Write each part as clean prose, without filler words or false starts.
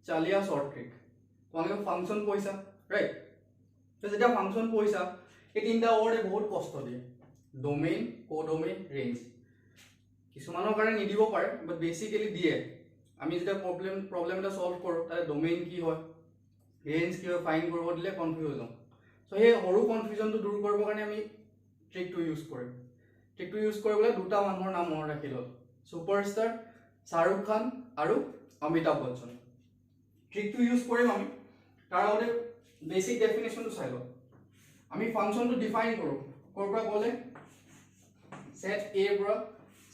চালিয়া short trick তোমালোকে function পইছা right তো যেটা ফাংশন পইছা এই তিনটা ওয়ার্ডে বহুত কষ্ট দিয়ে ডোমেইন কোডোমেইন রেঞ্জ কিছুমানৰ কাৰণে নিদিব পাৰে বাট বেসিক্যালি দিয়ে আমি যেটা প্ৰবলেম এটা সলভ কৰো তাৰে ডোমেইন কি হয় ৰেঞ্জ কি হয় ফাইন কৰিব দিলে কনফিউজ হৈ যাম সো এই সৰু কনফিউজনটো দূৰ কৰিবৰ কাৰণে আমি ট্ৰিকটো ইউজ কৰিম ট্ৰিকটো ইউজ কৰিবলৈ দুটা মানুহৰ নাম মনত ৰাখি লল সুপাৰস্টাৰ শাহৰুখ খান আৰু অমিতাভ বচ্চন ট্ৰিকটো ইউজ কৰিম আমি তাৰ আগতে বেসিক ডেফিনেশনটো চাই লওঁ আমি ফাংশনটো ডিফাইন কৰো কৰ পৰা ক'লে সেট A পৰা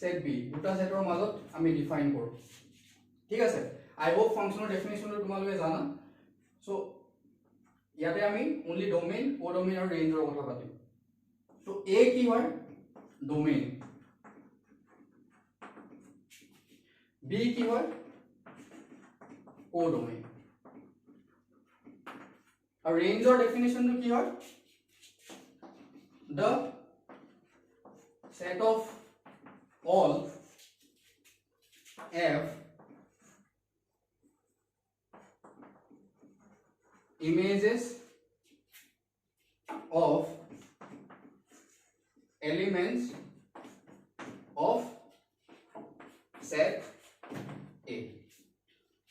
সেট B দুটা সেটৰ মাজত আমি ডিফাইন কৰো ঠিক আছে আই হোপ ফাংশনৰ ডেফিনেশনটো তোমালোকে জানা সো ইয়াতে আমি অনলি ডোমেইন কোডোমেইন আৰু ৰেঞ্জৰ কথা পাতিম তো A কি হয় ডোমেইন B কি হয় কোডোমেইন আৰু ৰেঞ্জৰ ডেফিনেশনটো কি হয় the set of all f images of elements of set A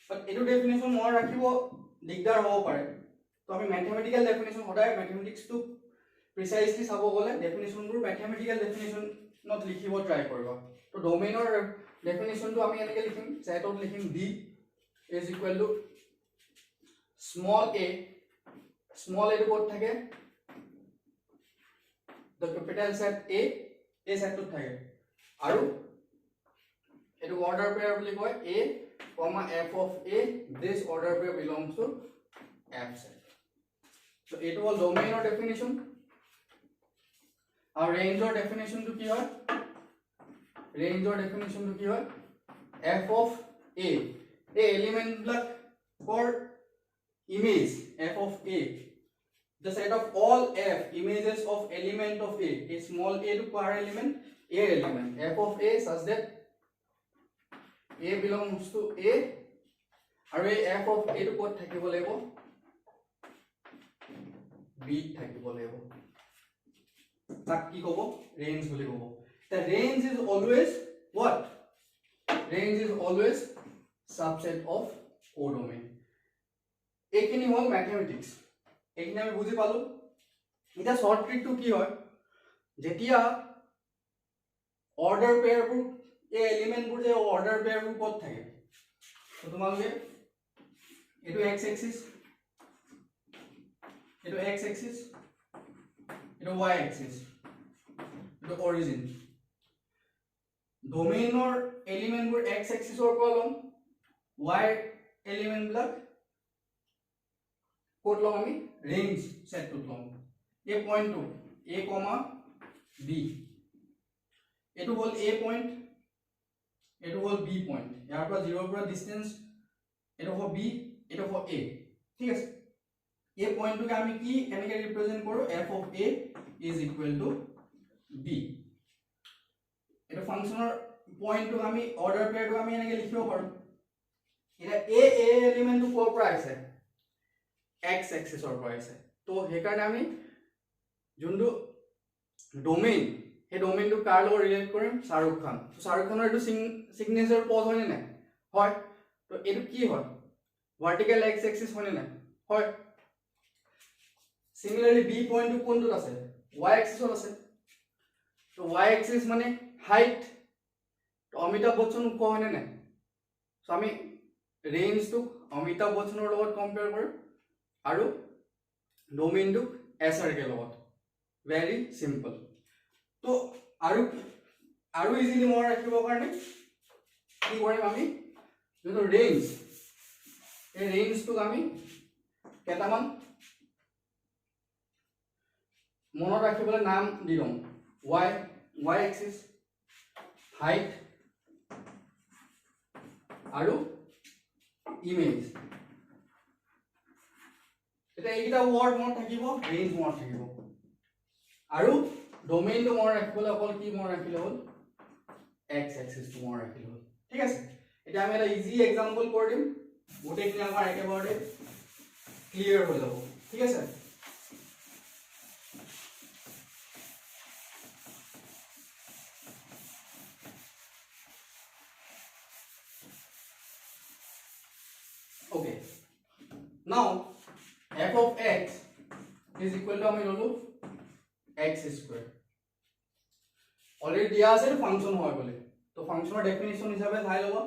but etu definition more rakhibo digdar hobo pare to ami mathematical definition hoday mathematics to precisely sabo gole definition bur mathematical definition not likhibo try koriba to domain or definition to ami enake likhim set out likhim B is equal to small a to what thake the capital set A set to thake aru etu order pair boli koy A comma f of A this order pair belongs to f set so it was domain or definition our range or definition to ki hoy range or definition to ki hoy f of A element block for image f of A the set of all f images of element of A small a to power element f of A such that A belongs to A আৰু f of A to ক'ত থাকিব লাগিব B থাকিব লাগিব তাক কি ক'ব range বুলি ক'ব the range is always what range is always subset of codomain এইখিনি হ'ল mathematics এইখিনি আমি বুজি পালো এটা শর্ট ট্রিক টু কি হয় যেতিয়া অর্ডার পেয়ার বোৰ এই এলিমেন্ট বোৰ যে অৰ্ডাৰ পেয়াৰ বোৰ ক'ত থাকে তো তোমালোকে এটো x axis এটো y axis এটো origin ডোমেইনৰ এলিমেন্ট বোৰ x axis or পৰা লম y এলিমেন্ট বিলাক ক'ত লম আমি ৰেঞ্জ সেট টু লম এই পয়েন্ট টু a, b এটো হল a পয়েন্ট এটো হল b পয়েন্ট ইয়াৰ পৰা 0 পৰা ডিসটেন্স এটো হল b এটো হল a ঠিক আছে এই পয়েন্টটোকে আমি কি এনেকে ৰিপ্ৰেজেন্ট কৰো f of a is equal to b এটা ফাংশনৰ পয়েন্টটো আমি অৰ্ডাৰ পেয়াৰটো আমি এনেকে লিখিব পাৰো এটা a এলিমেন্টটো ক'ৰ পৰা আছে x axis or পৰা আছে তো হেকাৰণে আমি যোনটো ডোমেইন এই ডোমেইনটো কাৰ লগত ৰিলেট কৰিম শাহৰুখ খান তো শাহৰুখ খানৰ এটো সিগনেচাৰ পজ হয় নে হয় তো এটো কি হয় ভাৰ্টিকেল x axis হয় নে হয় সিমিলারলি b পয়েন্ট টু কোনটো আছে y axis ত আছে তো y axis মানে হাইট তো অমিতাভ বচ্চন উক হয় নে সো আমি ৰেঞ্জ টু অমিতাভ বচ্চনৰ লগত কম্পেয়াৰ কৰিম আৰু ডোমেইন টু SRK লগত very simple তো আৰু ইজিলি মন ৰাখিবৰ কাৰণে কি কৰিম আমি যোনটো ৰেঞ্জ এই ৰেঞ্জটো আমি কেটামান মনত ৰাখিবলৈ নাম দি লম y axis height আৰু image এটা এইটা ওয়াৰ্ড মনত থাকিব ৰেঞ্জ মনত থাকিব আৰু ডোমেইনটো মনত ৰাখিবলৈ অকল কি মনত ৰাখিলে হ'ল x axis টো মনত ৰাখিলে হ'ল ঠিক আছে এটা আমি এটা ইজি এক্সাম্পল কৰি দিম গোটেইখিনি আমাৰ একেবাৰে ক্লিয়াৰ হৈ যাব ঠিক আছে okay now f of x is equal to আমি ললো x square অলরেডি দিয়া আছে ফাংশন হয় বলে তো ফাংশনৰ ডেফিনিশন হিচাপে চাই লবা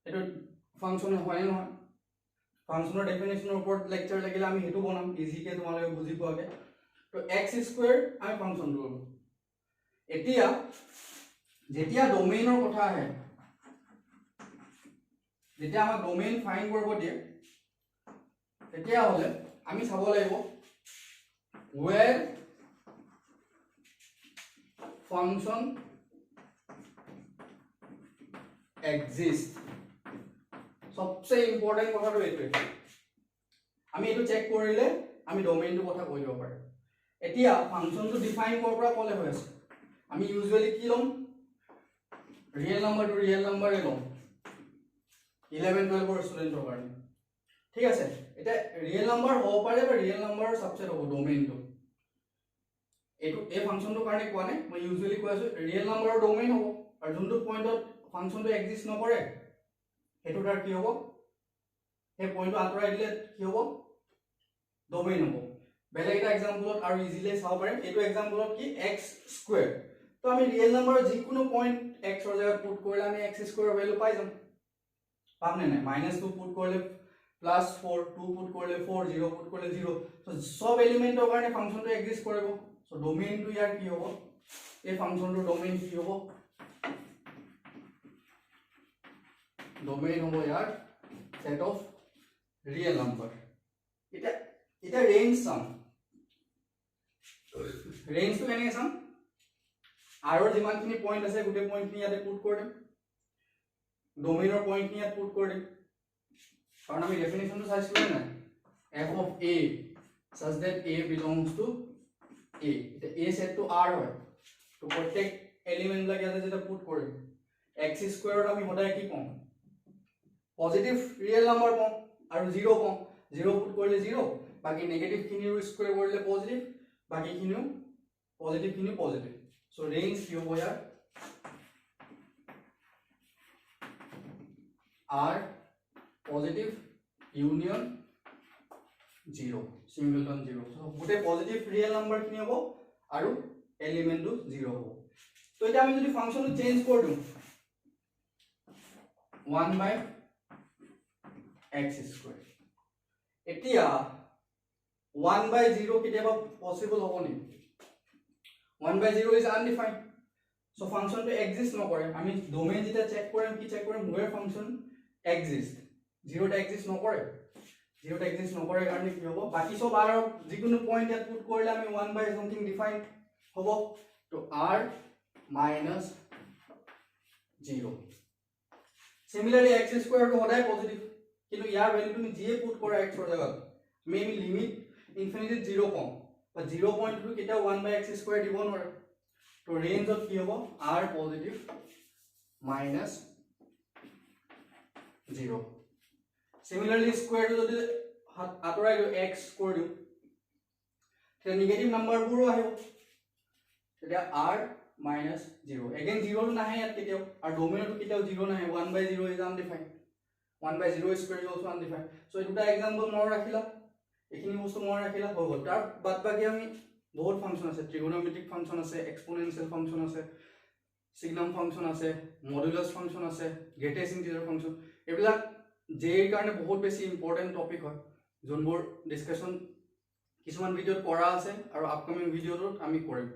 এটো ফাংশন হয় নহয় ফাংশনৰ ডেফিনিশনৰ ওপৰত লেকচাৰ লাগিলে আমি হেতু বনাম ইজিকে তোমালোকে বুজি পোৱাকে তো x স্কয়াৰ আমি ফাংশন ললো এতিয়া যেতিয়া ডোমেইনৰ কথা আহে যেতিয়া আমাৰ ডোমেইন ফাইন্ড কৰিব দিয়ে তেতিয়া হলে আমি চাব লাগিব where function exist सबसे ইম্পৰ্টেন্ট কথাটো এইটো আমি এটো চেক কৰিলে আমি ডোমেইনটো কথা কৈ দিব পাৰো এতিয়া ফাংশনটো ডিফাইন কৰাৰ পৰা কলে হৈ আছে আমি ইউজুৱেলি কি লম ৰিয়েল নাম্বাৰ লম 11 12 ৰ ষ্টুডেন্টৰ কাৰণে ঠিক আছে এটা ৰিয়েল নাম্বাৰ হ'ব পাৰে বা ৰিয়েল নাম্বাৰৰ সাবসেট হ'ব ডোমেইনটো এটো এই ফাংশনটোৰ কাৰণে কোৱা নাই মই ইউজুৱেলি কৈ আছো ৰিয়েল নাম্বাৰৰ ডোমেইন হ'ব আৰু যোনটো পইণ্টত ফাংশনটো এক্সিষ্ট নকৰে হেতু তাৰ কি হ'ব হে পইণ্টটো আঁতৰাই দিলে কি হ'ব ডোমেইন হ'ব বেলেগ এটা এক্সাম্পলত আৰু ইজিলি চাব পাৰিম এটো এক্সাম্পলত কি x স্কয়াৰ তো আমি ৰিয়েল নাম্বাৰৰ যিকোনো পইণ্ট x ৰ জায়গাত পুট কৰিলে আমি x স্কয়াৰ ভ্যালু পাই যাম পাম নে নাই -2 পুট কৰিলে +4 2 পুট কৰিলে 4 0 পুট কৰিলে 0 তো সব এলিমেন্টৰ কাৰণে ফাংশনটো এক্সিষ্ট কৰিব সো ডোমেইনটো ইয়াৰ কি হ'ব এই ফাংশনটোৰ ডোমেইন কি হ'ব ডোমেইন হ'ব ইয়াৰ সেট অফ ৰিয়েল নাম্বাৰ এটা ৰেঞ্জ সাম ৰেঞ্জটো কেনেকৈ চাম আৰু যিমানখিনি পইণ্ট আছে গোটেই পইণ্টখিনি ইয়াতে পুট কৰি দিম ডোমেইনৰ পইণ্টখিনি ইয়াত পুট কৰি দিম কাৰণ আমি ডেফিনিশনটো চাইছিলো না f of a such that a belongs to a এটা a set to r হয় তো প্রত্যেক এলিমেন্ট লাগে ইয়াতে যেটা পুট কৰিম x স্কয়াৰত আমি সদায় কি পাম পজিটিভ ৰিয়েল নাম্বাৰ পাম আৰু 0 পাম 0 পুট কৰিলে 0 বাকি নেগেটিভ খিনিৰ স্কয়াৰ কৰিলে পজিটিভ বাকি খিনিও পজিটিভ সো ৰেঞ্জ কি হ'ব ইয়াৰ r positive union 0 singleton 0 so গোটে পজিটিভ ৰিয়েল নাম্বাৰ খিনি হ'ব আৰু এলিমেন্টটো 0 হ'ব তো এটা আমি যদি ফাংশনটো চেঞ্জ কৰি দিম 1/x স্কয়াৰ এতিয়া 1/0 কেতিয়াবা পসিবল হ'ব নি 1/0 ইজ আনডিফাইন্ড সো ফাংশনটো এক্সিষ্ট নকৰে আমি ডোমেইন যেটা চেক কৰিম কি চেক কৰিম where function exist 0 টা এক্সিষ্ট নকৰে কাৰণে কি হ'ব বাকি সব r যিকোনো পইণ্ট ইয়াত পুট কৰিলে আমি 1 something ডিফাইন হ'ব তো r - 0 সিমিলাৰলি x স্কয়াৰ টো সদায় পজিটিভ কিন্তু ইয়াৰ ভ্যালু তুমি যিয়ে পুট কৰা x ৰ জায়গাত মেবি লিমিট ইনফিনিটি 0 কম বা 0.2 কেটা 1/x স্কয়াৰ দিব নোৱাৰে তো ৰেঞ্জত কি হ'ব r positive -0 Similarly, square to the authorized x square do. The negative number buru ahe. So r minus 0. Again 0 to nahe at kiteo. Our domain to kiteo 0 nahe. 1/0 is undefined. 1/0 square is also undefined. So it would example more rakhila. Ekhini bostu more rakhila hobo. Tar bad baki ami bahut function ase. Trigonometric function ase, exponential function ase, signum function ase, modulus function ase, greatest integer function. Ebila जेर কাৰণে বহুত বেছি important topic হয় যোনবোৰ discussion কিছুমান ভিডিওত কৰা আছে আৰু আপকামিং ভিডিওত আমি কৰিম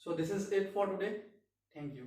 so this is it for today thank U